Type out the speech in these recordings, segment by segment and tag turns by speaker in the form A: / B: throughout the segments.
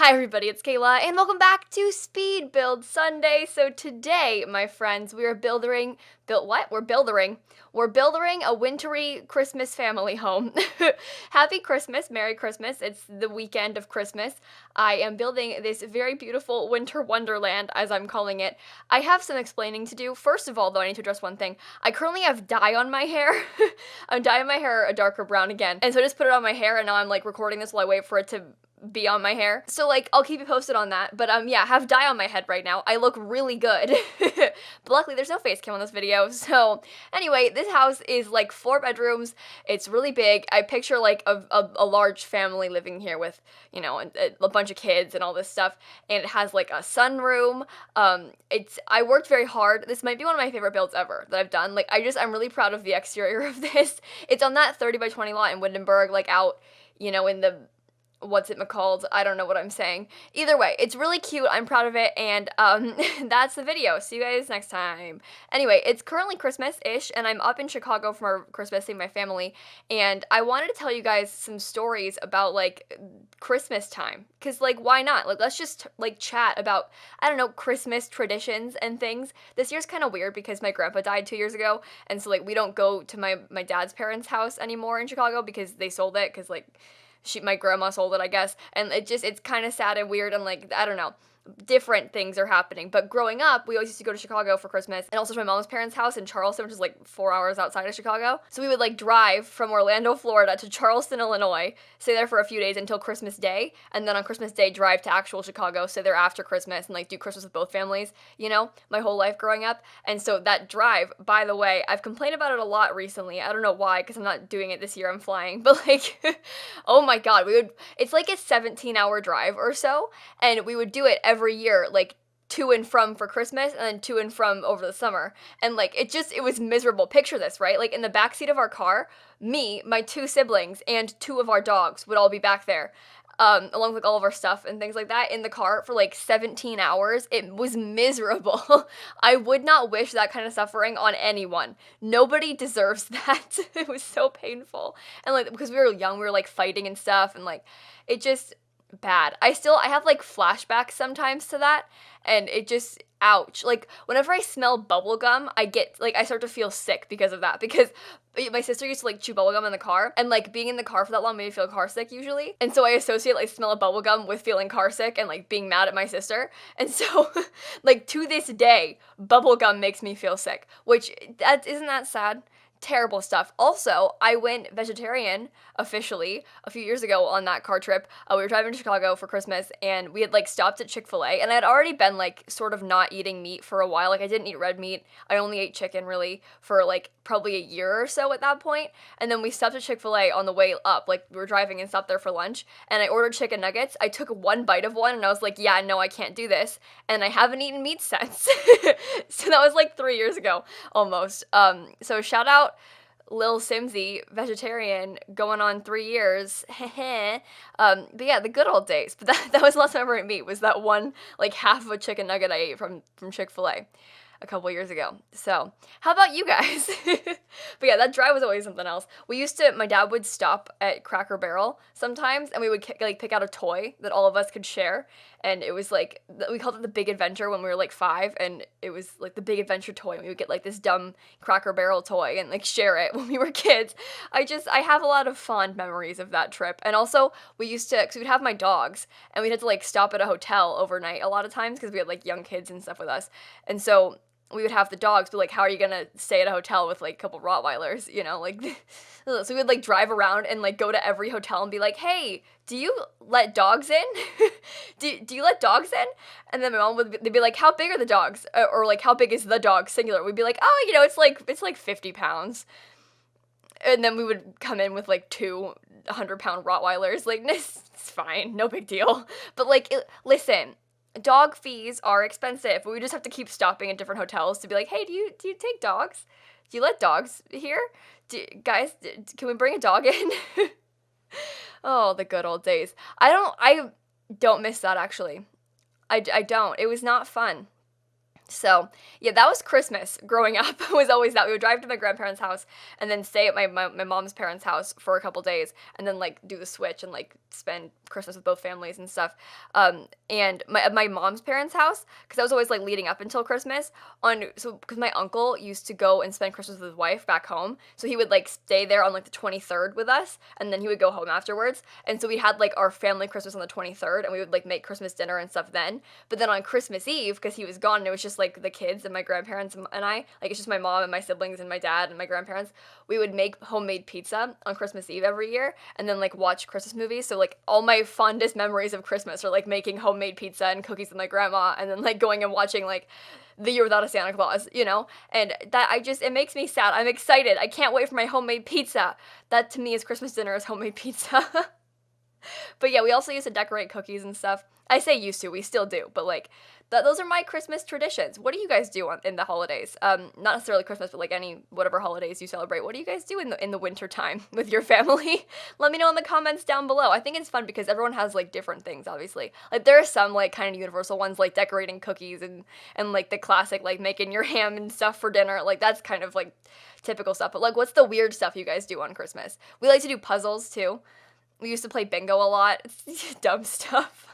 A: Hi everybody, it's Kayla, and welcome back to Speed Build Sunday. So today, my friends, we are We're building a wintry Christmas family home. Happy Christmas, Merry Christmas. It's the weekend of Christmas. I am building this very beautiful winter wonderland, as I'm calling it. I have some explaining to do. First of all, though, I need to address one thing. I currently have dye on my hair. I'm dyeing my hair a darker brown again. And so I just put it on my hair, and now I'm like recording this while I wait for it to be on my hair. So like, I'll keep you posted on that. But yeah, have dye on my head right now. I look really good. But luckily there's no face cam on this video. So anyway, this house is like 4 bedrooms. It's really big. I picture like a large family living here with, you know, a bunch of kids and all this stuff. And it has like a sunroom. I worked very hard. This might be one of my favorite builds ever that I've done. Like I'm really proud of the exterior of this. It's on that 30 by 20 lot in Windenburg, like out, you know, in the what's it called? I don't know what I'm saying. Either way, it's really cute. I'm proud of it, and that's the video. See you guys next time. Anyway, it's currently Christmas-ish, and I'm up in Chicago for Christmas seeing my family, and I wanted to tell you guys some stories about, like, Christmas time, because, like, why not? Like, let's just, like, chat about, I don't know, Christmas traditions and things. This year's kind of weird because my grandpa died 2 years ago, and so, like, we don't go to my dad's parents' house anymore in Chicago because they sold it, because, like, my grandma sold it, I guess, and it's kind of sad and weird, and like, I don't know, different things are happening. But growing up, we always used to go to Chicago for Christmas, and also to my mom's parents' house in Charleston, which is like 4 hours outside of Chicago. So we would like drive from Orlando, Florida to Charleston, Illinois, stay there for a few days until Christmas Day, and then on Christmas Day drive to actual Chicago, stay there after Christmas, and like do Christmas with both families, you know, my whole life growing up. And so that drive, by the way, I've complained about it a lot recently. I don't know why, because I'm not doing it this year, I'm flying, but like, oh my god, it's like a 17-hour drive or so, and we would do it every year, like, to and from for Christmas, and then to and from over the summer. And like, it was miserable. Picture this, right? Like, in the backseat of our car, me, my 2 siblings, and 2 of our dogs would all be back there. Along with all of our stuff and things like that in the car for like 17 hours. It was miserable. I would not wish that kind of suffering on anyone. Nobody deserves that. It was so painful. And like, because we were young, we were like fighting and stuff, and like, it just, bad. I have like flashbacks sometimes to that, and it just, ouch. Like, whenever I smell bubblegum, I start to feel sick because of that, because my sister used to like chew bubblegum in the car, and like being in the car for that long made me feel car sick usually, and so I associate like smell of bubblegum with feeling car sick and like being mad at my sister, and so like to this day, bubblegum makes me feel sick, which, isn't that sad? Terrible stuff. Also, I went vegetarian officially a few years ago on that car trip. We were driving to Chicago for Christmas, and we had like stopped at Chick-fil-A, and I had already been like sort of not eating meat for a while. Like, I didn't eat red meat. I only ate chicken really for like probably a year or so at that point. And then we stopped at Chick-fil-A on the way up. Like, we were driving and stopped there for lunch, and I ordered chicken nuggets. I took one bite of one, and I was like, yeah, no, I can't do this. And I haven't eaten meat since. So that was like 3 years ago almost. So shout out lilsimsie, vegetarian, going on 3 years. But yeah, the good old days. But that was the last time I ever ate meat, was that one, like, half of a chicken nugget I ate from Chick-fil-A a couple years ago. So, how about you guys? But yeah, that drive was always something else. My dad would stop at Cracker Barrel sometimes, and we would like pick out a toy that all of us could share, and it was like, we called it the Big Adventure when we were like 5, and it was like the Big Adventure toy, and we would get like this dumb Cracker Barrel toy and like share it when we were kids. I have a lot of fond memories of that trip. And also, because we'd have my dogs, and we'd have to like stop at a hotel overnight a lot of times, because we had like young kids and stuff with us, and so we would have the dogs, but like, how are you gonna stay at a hotel with like a couple Rottweilers, you know, like, so we would like drive around and like go to every hotel and be like, hey, do you let dogs in? do you let dogs in? And then my mom they'd be like, how big are the dogs? Or like, how big is the dog, singular? We'd be like, oh, you know, it's like 50 pounds. And then we would come in with like 2 100-pound Rottweilers, like, it's fine, no big deal. But like, listen, dog fees are expensive. We just have to keep stopping at different hotels to be like, hey, do you take dogs? Do you let dogs here? Guys, can we bring a dog in? Oh, the good old days. I don't miss that, actually. I don't. It was not fun. So, yeah, that was Christmas growing up. Was always that. We would drive to my grandparents' house and then stay at my mom's parents' house for a couple days and then, like, do the switch and, like, spend Christmas with both families and stuff. And my mom's parents' house, because that was always, like, leading up until Christmas, because my uncle used to go and spend Christmas with his wife back home. So he would, like, stay there on, like, the 23rd with us, and then he would go home afterwards. And so we had, like, our family Christmas on the 23rd, and we would, like, make Christmas dinner and stuff then. But then on Christmas Eve, because he was gone, and it was just like the kids and my grandparents and I, like it's just my mom and my siblings and my dad and my grandparents, we would make homemade pizza on Christmas Eve every year and then like watch Christmas movies. So like all my fondest memories of Christmas are like making homemade pizza and cookies with my grandma and then like going and watching like The Year Without a Santa Claus, you know? And that it makes me sad. I'm excited. I can't wait for my homemade pizza. That to me is Christmas dinner is homemade pizza. But yeah, we also used to decorate cookies and stuff. I say used to, we still do, but like those are my Christmas traditions. What do you guys do in the holidays? Not necessarily Christmas, but like any whatever holidays you celebrate. What do you guys do in the winter time with your family? Let me know in the comments down below. I think it's fun because everyone has like different things. Obviously, like there are some like kind of universal ones like decorating cookies and like the classic like making your ham and stuff for dinner. Like that's kind of like typical stuff. But like, what's the weird stuff you guys do on Christmas? We like to do puzzles too. We used to play bingo a lot. It's dumb stuff.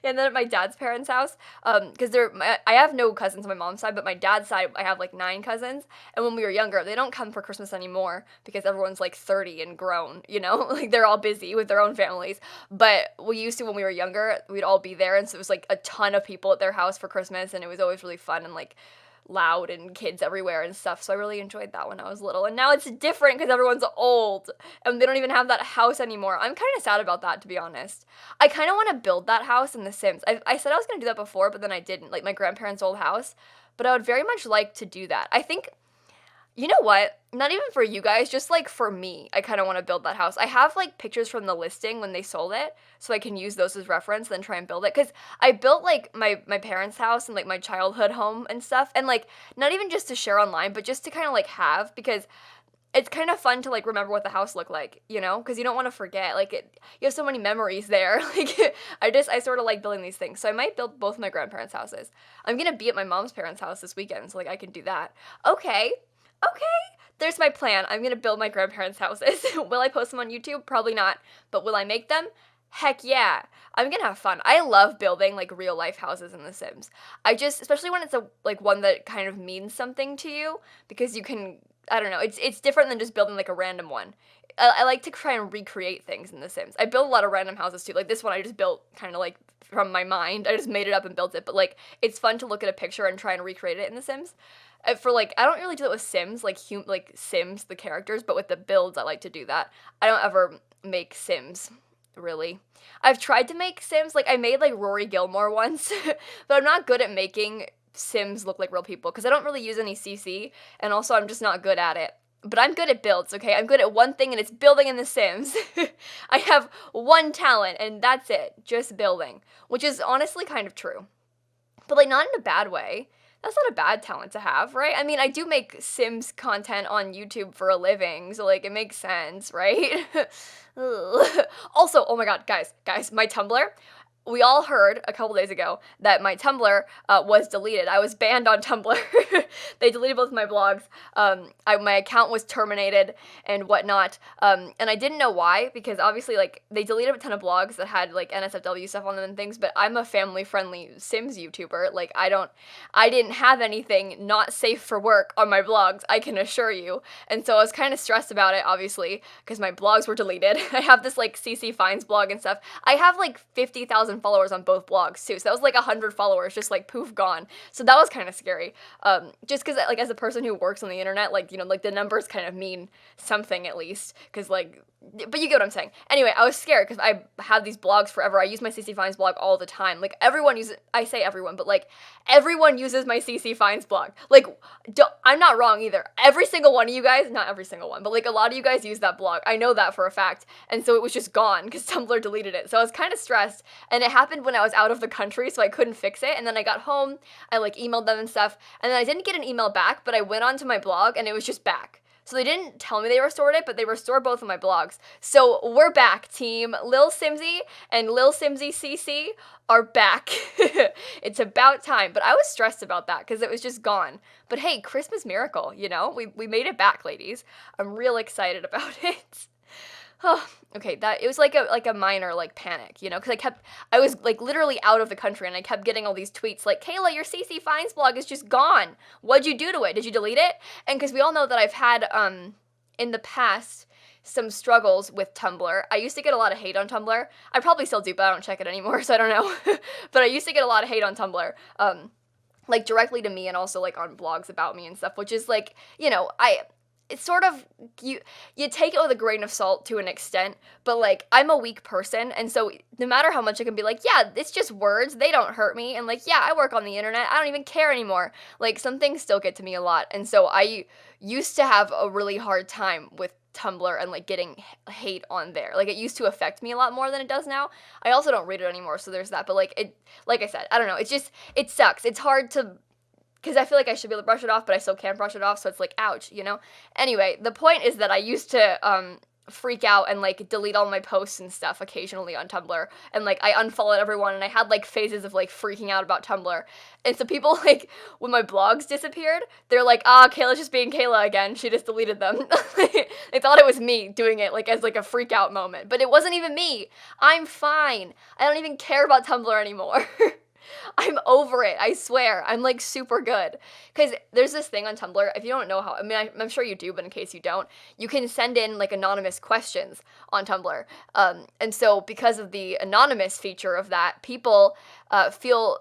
A: And then at my dad's parents' house, because I have no cousins on my mom's side, but my dad's side, I have like 9 cousins. And when we were younger, they don't come for Christmas anymore because everyone's like 30 and grown, you know? Like they're all busy with their own families. But we used to, when we were younger, we'd all be there. And so it was like a ton of people at their house for Christmas. And it was always really fun and like loud and kids everywhere and stuff. So I really enjoyed that when I was little. And now it's different because everyone's old and they don't even have that house anymore. I'm kind of sad about that, to be honest. I kind of want to build that house in The Sims. I said I was going to do that before, but then I didn't, like my grandparents' old house. But I would very much like to do that. I think, you know what? Not even for you guys, just like for me, I kind of want to build that house. I have like pictures from the listing when they sold it, so I can use those as reference, then try and build it. Because I built like my parents' house and like my childhood home and stuff, and like not even just to share online, but just to kind of like have, because it's kind of fun to like remember what the house looked like, you know, because you don't want to forget. Like you have so many memories there. Like I sort of like building these things. So I might build both my grandparents' houses. I'm gonna be at my mom's parents' house this weekend, so like I can do that. Okay. There's my plan. I'm gonna build my grandparents' houses. Will I post them on YouTube? Probably not. But will I make them? Heck yeah. I'm gonna have fun. I love building like real life houses in The Sims. Especially when it's like one that kind of means something to you, because you can, I don't know, it's different than just building like a random one. I like to try and recreate things in The Sims. I build a lot of random houses too. Like this one I just built kind of like from my mind. I just made it up and built it. But like it's fun to look at a picture and try and recreate it in The Sims. For like, I don't really do that with Sims, like Sims, the characters, but with the builds, I like to do that. I don't ever make Sims, really. I've tried to make Sims, like I made like Rory Gilmore once, but I'm not good at making Sims look like real people, because I don't really use any CC, and also I'm just not good at it. But I'm good at builds, okay? I'm good at one thing, and it's building in The Sims. I have one talent, and that's it, just building, which is honestly kind of true. But like, not in a bad way. That's not a bad talent to have, right? I mean, I do make Sims content on YouTube for a living, so like it makes sense, right? Also, oh my god, guys, my Tumblr. We all heard a couple days ago that my Tumblr was deleted. I was banned on Tumblr. They deleted both my blogs. My account was terminated and whatnot. And I didn't know why, because obviously, like, they deleted a ton of blogs that had, like, NSFW stuff on them and things, but I'm a family-friendly Sims YouTuber. Like, I didn't have anything not safe for work on my blogs, I can assure you. And so I was kind of stressed about it, obviously, because my blogs were deleted. I have this, like, CC Finds blog and stuff. I have, like, 50,000 followers on both blogs too, so that was like 100 followers just like poof gone. So that was kind of scary, just because like as a person who works on the internet, like, you know, like the numbers kind of mean something at least, because like, but you get what I'm saying. Anyway, I was scared because I had these blogs forever. I use my CC Finds blog all the time. Like everyone uses, I say everyone, but like everyone uses my CC Finds blog. Like I'm not wrong either. Every single one of you guys, not every single one, but like a lot of you guys use that blog. I know that for a fact. And so it was just gone because Tumblr deleted it. So I was kind of stressed, and it happened when I was out of the country, so I couldn't fix it. And then I got home, I like emailed them and stuff, and then I didn't get an email back, but I went onto my blog and it was just back. So they didn't tell me they restored it, but they restored both of my blogs. So we're back, team. lilsimsie and lilsimsie are back. It's about time. But I was stressed about that because it was just gone. But hey, Christmas miracle, you know? We made it back, ladies. I'm real excited about it. Oh, okay, it was like a minor like panic, you know, because I was like literally out of the country and I kept getting all these tweets like, Kayla, your CC Finds blog is just gone. What'd you do to it? Did you delete it? And because we all know that I've had in the past some struggles with Tumblr. I used to get a lot of hate on Tumblr. I probably still do, but I don't check it anymore, so I don't know. But I used to get a lot of hate on Tumblr. Like directly to me and also like on blogs about me and stuff, which is like, you know, it's sort of, you take it with a grain of salt to an extent, but like, I'm a weak person, and so no matter how much I can be like, yeah, it's just words, they don't hurt me, and like, yeah, I work on the internet, I don't even care anymore, like, some things still get to me a lot, and so I used to have a really hard time with Tumblr and like getting hate on there. Like, it used to affect me a lot more than it does now. I also don't read it anymore, so there's that, but like, like I said, I don't know, it sucks. It's hard to, because I feel like I should be able to brush it off, but I still can't brush it off, so it's like, ouch, you know? Anyway, the point is that I used to freak out and like delete all my posts and stuff occasionally on Tumblr, and like I unfollowed everyone, and I had like phases of like freaking out about Tumblr. And so people, like, when my blogs disappeared, they're like, Kayla's just being Kayla again, she just deleted them. They thought it was me doing it like as like a freak out moment, but it wasn't even me. I'm fine. I don't even care about Tumblr anymore. I'm over it, I swear. I'm like super good. Because there's this thing on Tumblr, if you don't know how, I mean, I'm sure you do, but in case you don't, you can send in like anonymous questions on Tumblr. And so because of the anonymous feature of that, people feel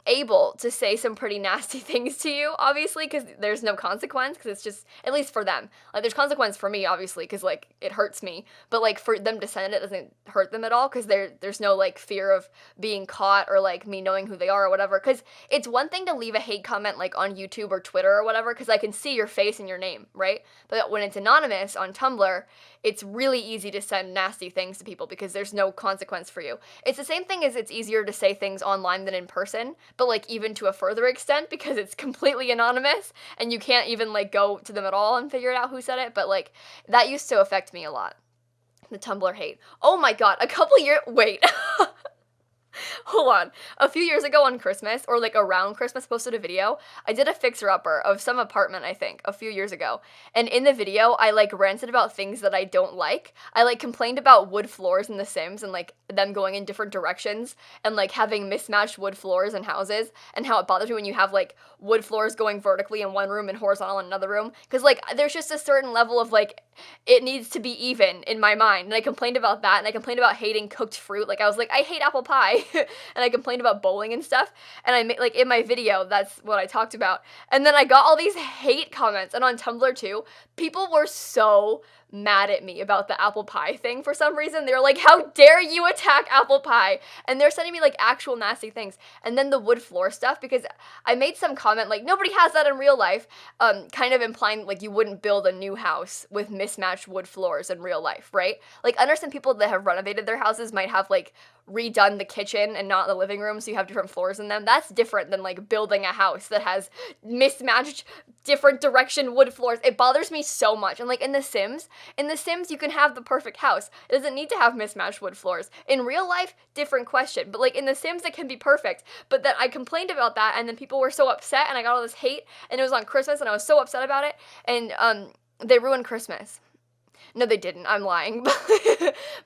A: able to say some pretty nasty things to you, obviously, because there's no consequence, because it's just, at least for them, like, there's consequence for me, obviously, because like it hurts me, but like for them to send it doesn't hurt them at all, because there's no like fear of being caught or like me knowing who they are or whatever. Because it's one thing to leave a hate comment like on YouTube or Twitter or whatever, because I can see your face and your name, right? But when it's anonymous on Tumblr, it's really easy to send nasty things to people because there's no consequence for you. It's the same thing as it's easier to say things online than in person, but like even to a further extent because it's completely anonymous and you can't even like go to them at all and figure out who said it. But like, that used to affect me a lot. The Tumblr hate. Oh my god, wait. Hold on. A few years ago on Christmas, or like around Christmas, posted a video. I did a fixer-upper of some apartment, I think, a few years ago. And in the video, I like ranted about things that I don't like. I like complained about wood floors in The Sims and like them going in different directions and like having mismatched wood floors in houses and how it bothers me when you have like wood floors going vertically in one room and horizontal in another room. Because like there's just a certain level of like, it needs to be even in my mind. And I complained about that, and I complained about hating cooked fruit. Like I was like, I hate apple pie. And I complained about bowling and stuff, and I made, like, in my video, that's what I talked about, and then I got all these hate comments, and on Tumblr too, people were so mad at me about the apple pie thing for some reason. They were like, how dare you attack apple pie, and they're sending me, like, actual nasty things, and then the wood floor stuff, because I made some comment, like, nobody has that in real life, kind of implying, like, you wouldn't build a new house with mismatched wood floors in real life, right? Like, I understand people that have renovated their houses might have, like, redone the kitchen and not the living room, so you have different floors in them. That's different than like building a house that has mismatched different direction wood floors. It bothers me so much. And like in The Sims you can have the perfect house. It doesn't need to have mismatched wood floors. In real life, different question. But like in The Sims it can be perfect. But then I complained about that, and then people were so upset, and I got all this hate, and it was on Christmas, and I was so upset about it, and they ruined Christmas. No, they didn't. I'm lying. But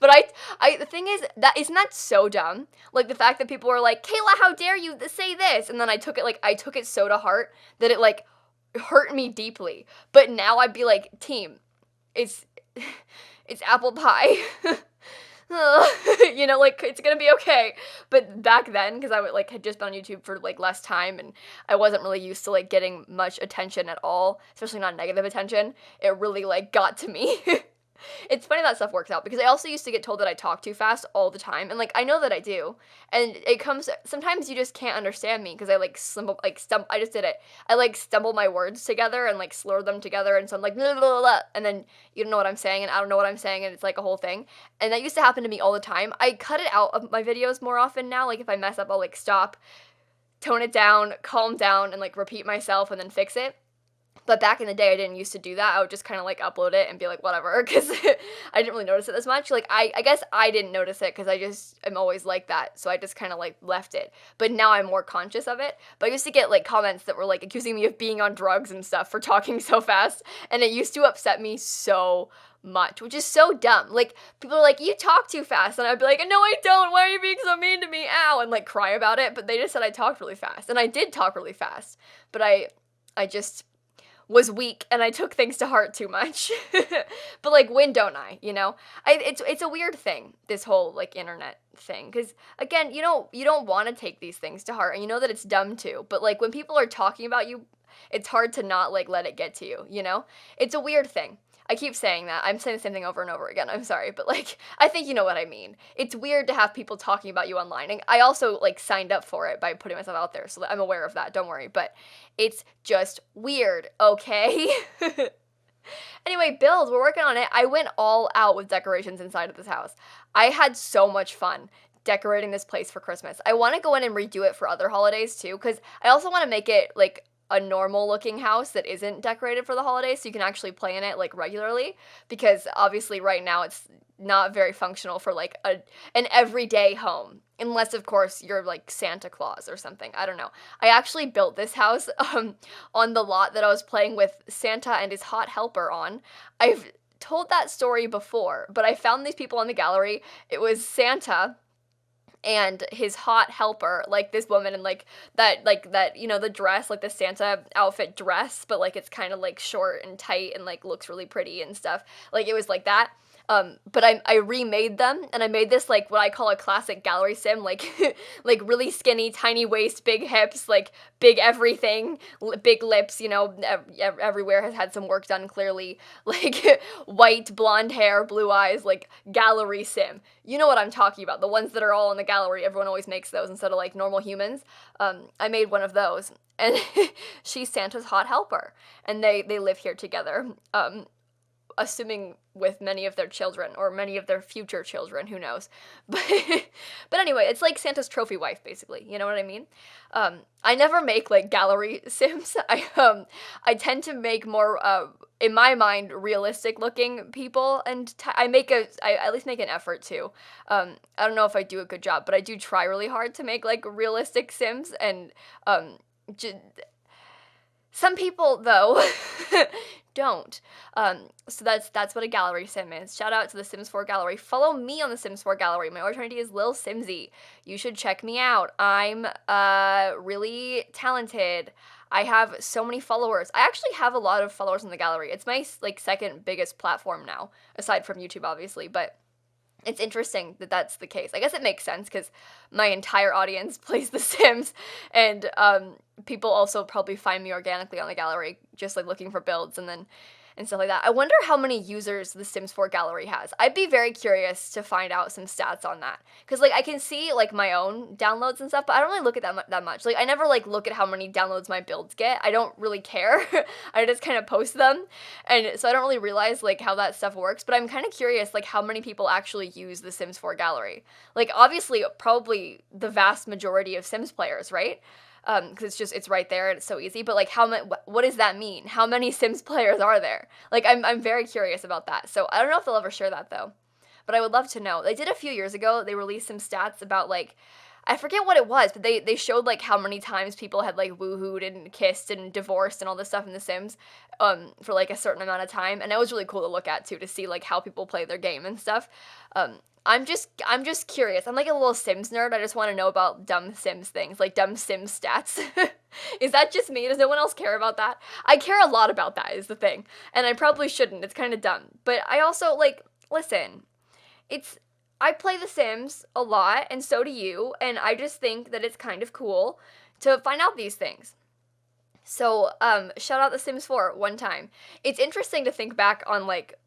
A: the thing is, that isn't that so dumb? Like the fact that people were like, Kayla, how dare you say this? And then I took it so to heart that it like hurt me deeply. But now I'd be like, team, it's apple pie. You know, like, it's gonna be okay. But back then, because I would, like, had just been on YouTube for, like, less time, and I wasn't really used to, like, getting much attention at all, especially not negative attention, it really, like, got to me. It's funny that stuff works out, because I also used to get told that I talk too fast all the time, and, like, I know that I do, and sometimes you just can't understand me, because I, I just did it. I, like, stumble my words together, and, like, slur them together, and so I'm like, blah, blah, blah, blah, and then you don't know what I'm saying, and I don't know what I'm saying, and it's, like, a whole thing, and that used to happen to me all the time. I cut it out of my videos more often now, like, if I mess up, I'll, like, stop, tone it down, calm down, and, like, repeat myself, and then fix it. But back in the day, I didn't used to do that. I would just kind of like upload it and be like, whatever, because I didn't really notice it as much. Like, I guess I didn't notice it because I just am always like that. So I just kind of like left it. But now I'm more conscious of it. But I used to get like comments that were like accusing me of being on drugs and stuff for talking so fast. And it used to upset me so much, which is so dumb. Like, people are like, you talk too fast. And I'd be like, no, I don't. Why are you being so mean to me? Ow. And like cry about it. But they just said I talked really fast. And I did talk really fast. But I just was weak and I took things to heart too much. But like, when don't I, you know? It's a weird thing, this whole like internet thing, cuz again, you don't want to take these things to heart and you know that it's dumb too. But like when people are talking about you, it's hard to not like let it get to you, you know? It's a weird thing. I keep saying that. I'm saying the same thing over and over again. I'm sorry, but like I think you know what I mean. It's weird to have people talking about you online. And I also like signed up for it by putting myself out there, so I'm aware of that. Don't worry, but it's just weird, okay? Anyway, builds, we're working on it. I went all out with decorations inside of this house. I had so much fun decorating this place for Christmas. I want to go in and redo it for other holidays too, because I also want to make it like a normal looking house that isn't decorated for the holidays so you can actually play in it like regularly, because obviously right now it's not very functional for like an everyday home, unless of course you're like Santa Claus or something. I don't know. I actually built this house on the lot that I was playing with Santa and his hot helper on. I've told that story before, but I found these people on the gallery. It was Santa and his hot helper, like this woman in like that, the dress, like the Santa outfit dress, but like it's kind of like short and tight and like looks really pretty and stuff. Like it was like that. But I remade them, and I made this like what I call a classic gallery sim, like like really skinny, tiny waist, big hips, like big everything, big lips, everywhere has had some work done clearly, like white, blonde hair, blue eyes, like gallery sim. You know what I'm talking about, the ones that are all in the gallery. Everyone always makes those instead of like normal humans. I made one of those, and she's Santa's hot helper, and they live here together. Assuming with many of their children, or many of their future children, who knows. But but anyway, it's like Santa's trophy wife, basically. You know what I mean? I never make like gallery sims. I tend to make more, in my mind, realistic looking people, and I at least make an effort to. I don't know if I do a good job, but I do try really hard to make like realistic sims, and some people, though, don't. So that's what a gallery sim is. Shout out to the Sims 4 gallery. Follow me on the Sims 4 gallery. My origin ID is lilsimsie. You should check me out. I'm really talented. I have so many followers. I actually have a lot of followers in the gallery. It's my like second biggest platform now, aside from YouTube, obviously, but it's interesting that that's the case. I guess it makes sense because my entire audience plays The Sims, and people also probably find me organically on the gallery, just like looking for builds and stuff like that. I wonder how many users the Sims 4 gallery has. I'd be very curious to find out some stats on that, because like I can see like my own downloads and stuff, but I don't really look at that much. Like I never like look at how many downloads my builds get. I don't really care. I just kind of post them, and so I don't really realize like how that stuff works. But I'm kind of curious like how many people actually use the Sims 4 gallery. Like obviously probably the vast majority of Sims players, right? Because it's right there and it's so easy. But like, what does that mean? How many Sims players are there? Like, I'm very curious about that. So I don't know if they'll ever share that though, but I would love to know. They did a few years ago. They released some stats about like, I forget what it was, but they showed like how many times people had like woohooed and kissed and divorced and all this stuff in The Sims, for like a certain amount of time, and that was really cool to look at too, to see like how people play their game and stuff. I'm just curious. I'm like a little Sims nerd. I just want to know about dumb Sims things, like dumb Sims stats. Is that just me? Does no one else care about that? I care a lot about that, is the thing. And I probably shouldn't. It's kind of dumb. But I also, like, listen, I play The Sims a lot, and so do you, and I just think that it's kind of cool to find out these things. So, shout out The Sims 4 one time. It's interesting to think back on, like,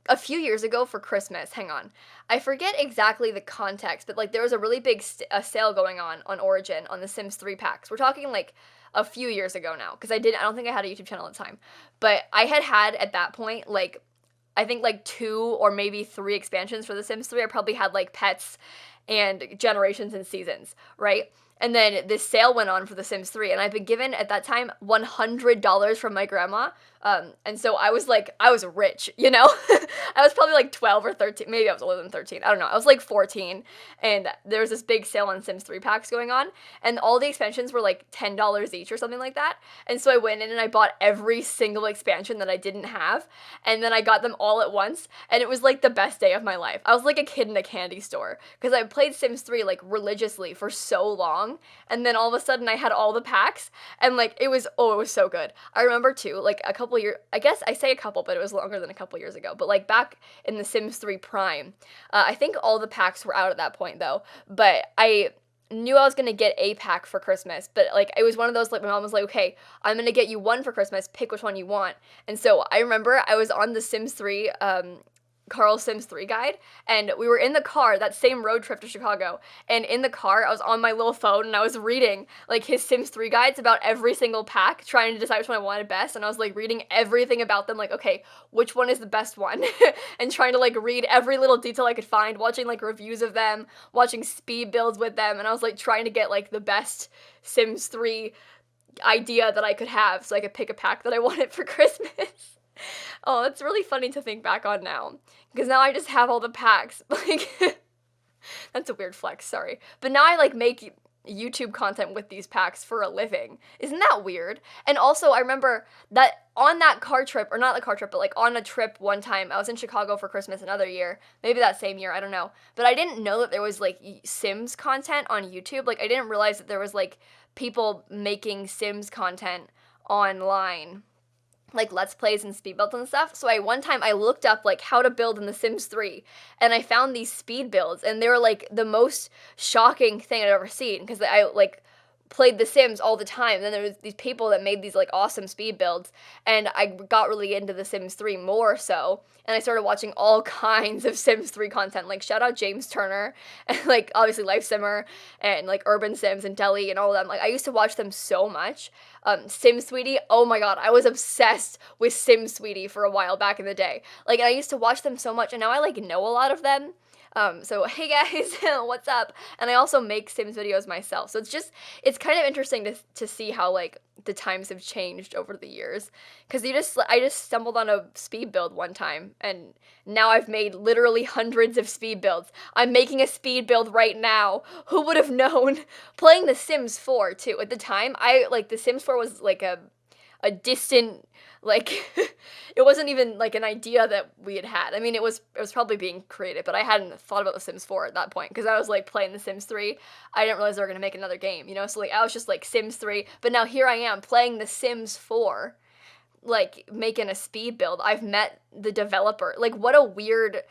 A: a few years ago for Christmas. Hang on. I forget exactly the context, but like there was a really big sale going on Origin on the Sims 3 packs. We're talking like a few years ago now, because I don't think I had a YouTube channel at the time, but I had at that point like I think like 2 or maybe 3 expansions for the Sims 3. I probably had like pets and generations and seasons, right? And then this sale went on for The Sims 3, and I've been given at that time $100 from my grandma. And so I was like, I was rich, you know? I was probably like 12 or 13. Maybe I was older than 13. I don't know. I was like 14, and there was this big sale on Sims 3 packs going on, and all the expansions were like $10 each or something like that. And so I went in and I bought every single expansion that I didn't have, and then I got them all at once, and it was like the best day of my life. I was like a kid in a candy store, because I played Sims 3 like religiously for so long, and then all of a sudden I had all the packs, and like it was so good. I remember too, like a couple years, I guess I say a couple, but it was longer than a couple years ago, but like back in The Sims 3 Prime, I think all the packs were out at that point though, but I knew I was gonna get a pack for Christmas, but like it was one of those, like my mom was like, okay, I'm gonna get you one for Christmas, pick which one you want. And so I remember I was on the Sims 3 Carl Sims 3 guide, and we were in the car, that same road trip to Chicago, and in the car I was on my little phone and I was reading like his Sims 3 guides about every single pack, trying to decide which one I wanted best, and I was like reading everything about them, like, okay, which one is the best one? And trying to like read every little detail I could find, watching like reviews of them, watching speed builds with them, and I was like trying to get like the best Sims 3 idea that I could have so I could pick a pack that I wanted for Christmas. Oh, it's really funny to think back on now, because now I just have all the packs. Like, that's a weird flex, sorry. But now I like make YouTube content with these packs for a living. Isn't that weird? And also, I remember that on that car trip, or not the car trip, but like on a trip one time, I was in Chicago for Christmas another year, maybe that same year, I don't know. But I didn't know that there was like Sims content on YouTube. Like, I didn't realize that there was like people making Sims content online, like Let's Plays and speed builds and stuff. So one time I looked up like how to build in The Sims 3, and I found these speed builds, and they were like the most shocking thing I'd ever seen, because I like played The Sims all the time, and then there was these people that made these like awesome speed builds, and I got really into The Sims 3 more so, and I started watching all kinds of Sims 3 content, like shout out James Turner, and like obviously Life Simmer, and like Urban Sims and Deli and all of them. Like I used to watch them so much. Sim Sweetie, oh my god, I was obsessed with Sim Sweetie for a while back in the day. Like, and I used to watch them so much, and now I like know a lot of them. So hey guys, what's up? And I also make Sims videos myself. So it's kind of interesting to see how like the times have changed over the years. Cause I just stumbled on a speed build one time, and now I've made literally hundreds of speed builds. I'm making a speed build right now. Who would have known? Playing The Sims 4 too. At the time, The Sims 4 was like a distant, like, it wasn't even like an idea that we had. I mean, it was probably being created, but I hadn't thought about The Sims 4 at that point, because I was like playing The Sims 3. I didn't realize they were gonna make another game, you know? So like I was just like Sims 3, but now here I am playing The Sims 4, like making a speed build. I've met the developer. Like, what a weird,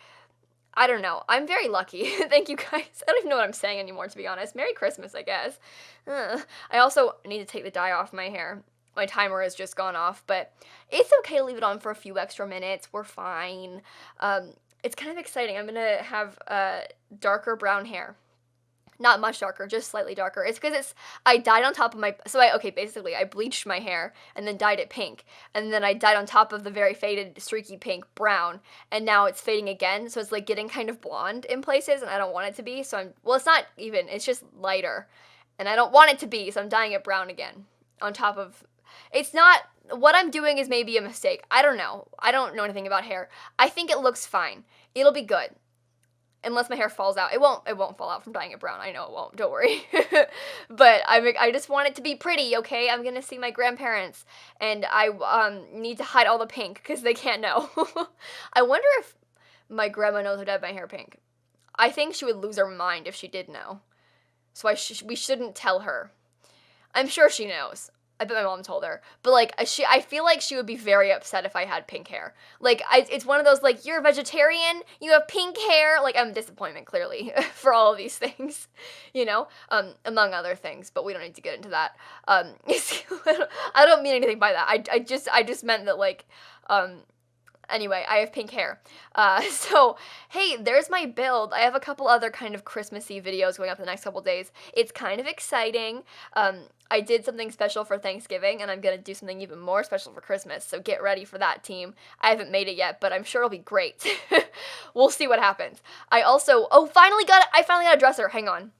A: I don't know. I'm very lucky. Thank you guys. I don't even know what I'm saying anymore, to be honest. Merry Christmas, I guess. I also need to take the dye off my hair. My timer has just gone off, but it's okay to leave it on for a few extra minutes. We're fine. It's kind of exciting. I'm gonna have darker brown hair. Not much darker, just slightly darker. It's because I dyed on top of my, basically I bleached my hair and then dyed it pink. And then I dyed on top of the very faded, streaky pink brown. And now it's fading again, so it's like getting kind of blonde in places, and I don't want it to be, so it's not even, it's just lighter. And I don't want it to be, so I'm dyeing it brown again. On top of, it's not, what I'm doing is maybe a mistake. I don't know. I don't know anything about hair. I think it looks fine. It'll be good. Unless my hair falls out. It won't fall out from dyeing it brown. I know it won't. Don't worry. But I just want it to be pretty, okay? I'm gonna see my grandparents, and I need to hide all the pink because they can't know. I wonder if my grandma knows I dyed my hair pink. I think she would lose her mind if she did know. So we shouldn't tell her. I'm sure she knows. I bet my mom told her. But, like, I feel like she would be very upset if I had pink hair. Like, it's one of those, like, you're a vegetarian, you have pink hair. Like, I'm a disappointment, clearly, for all of these things, you know? Among other things, but we don't need to get into that. I don't mean anything by that. I just meant that, like, anyway, I have pink hair. So, hey, there's my build. I have a couple other kind of Christmassy videos going up the next couple days. It's kind of exciting. I did something special for Thanksgiving, and I'm going to do something even more special for Christmas, so get ready for that, team. I haven't made it yet, but I'm sure it'll be great. We'll see what happens. I finally got a dresser. Hang on.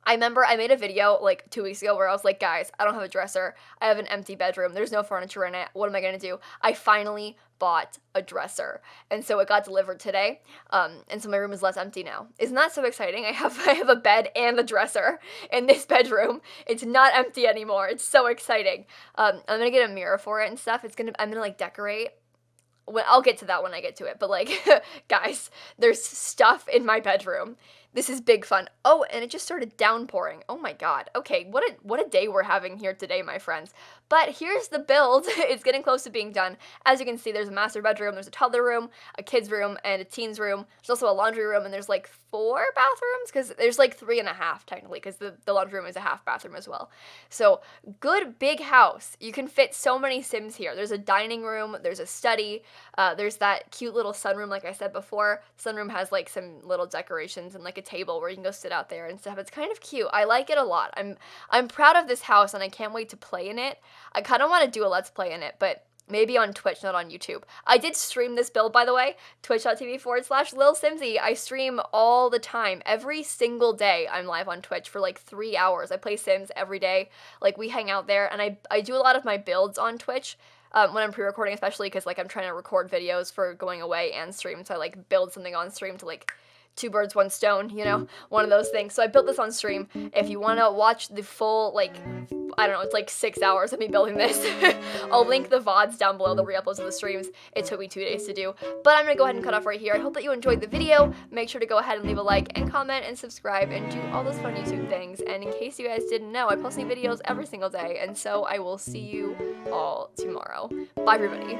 A: I remember I made a video like 2 weeks ago where I was like, guys, I don't have a dresser. I have an empty bedroom. There's no furniture in it. What am I gonna do? I finally bought a dresser. And so it got delivered today. And so my room is less empty now. Isn't that so exciting? I have a bed and a dresser in this bedroom. It's not empty anymore. It's so exciting. I'm gonna get a mirror for it and stuff. I'm gonna like decorate. I'll get to that when I get to it, but like, guys, there's stuff in my bedroom. This is big fun. Oh, and it just started downpouring. Oh my god. Okay, what a day we're having here today, my friends. But here's the build. It's getting close to being done. As you can see, there's a master bedroom, there's a toddler room, a kid's room, and a teen's room. There's also a laundry room, and there's like 4 bathrooms, because there's like 3.5 technically, because the laundry room is a half bathroom as well. So, good big house. You can fit so many Sims here. There's a dining room, there's a study, there's that cute little sunroom like I said before. Sunroom has like some little decorations and like a table where you can go sit out there and stuff. It's kind of cute. I like it a lot. I'm proud of this house, and I can't wait to play in it. I kind of want to do a Let's Play in it, but maybe on Twitch, not on YouTube. I did stream this build, by the way, twitch.tv/lilsimsie. I stream all the time. Every single day, I'm live on Twitch for like 3 hours. I play Sims every day. Like, we hang out there, and I do a lot of my builds on Twitch. When I'm pre-recording, especially because like I'm trying to record videos for going away and stream, so I like build something on stream to like 2 birds, 1 stone, you know, one of those things. So I built this on stream. If you want to watch the full, like, I don't know, it's like 6 hours of me building this. I'll link the VODs down below, the re-uploads of the streams. It took me 2 days to do, but I'm gonna go ahead and cut off right here. I hope that you enjoyed the video. Make sure to go ahead and leave a like and comment and subscribe and do all those fun YouTube things. And in case you guys didn't know, I post new videos every single day, and so I will see you all tomorrow. Bye, everybody.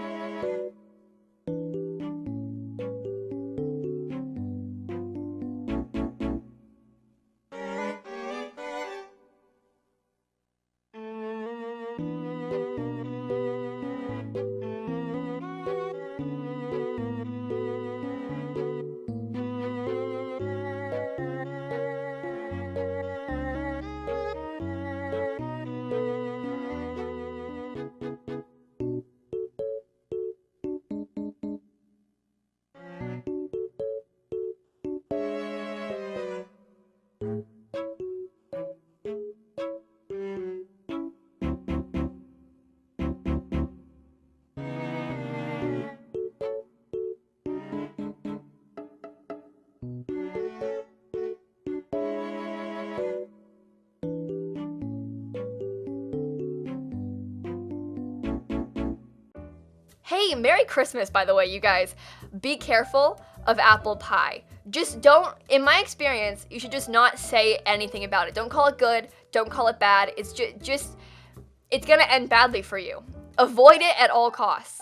A: Hey, Merry Christmas, by the way, you guys. Be careful of apple pie. Just don't, in my experience, you should just not say anything about it. Don't call it good, don't call it bad. It's just it's gonna end badly for you. Avoid it at all costs.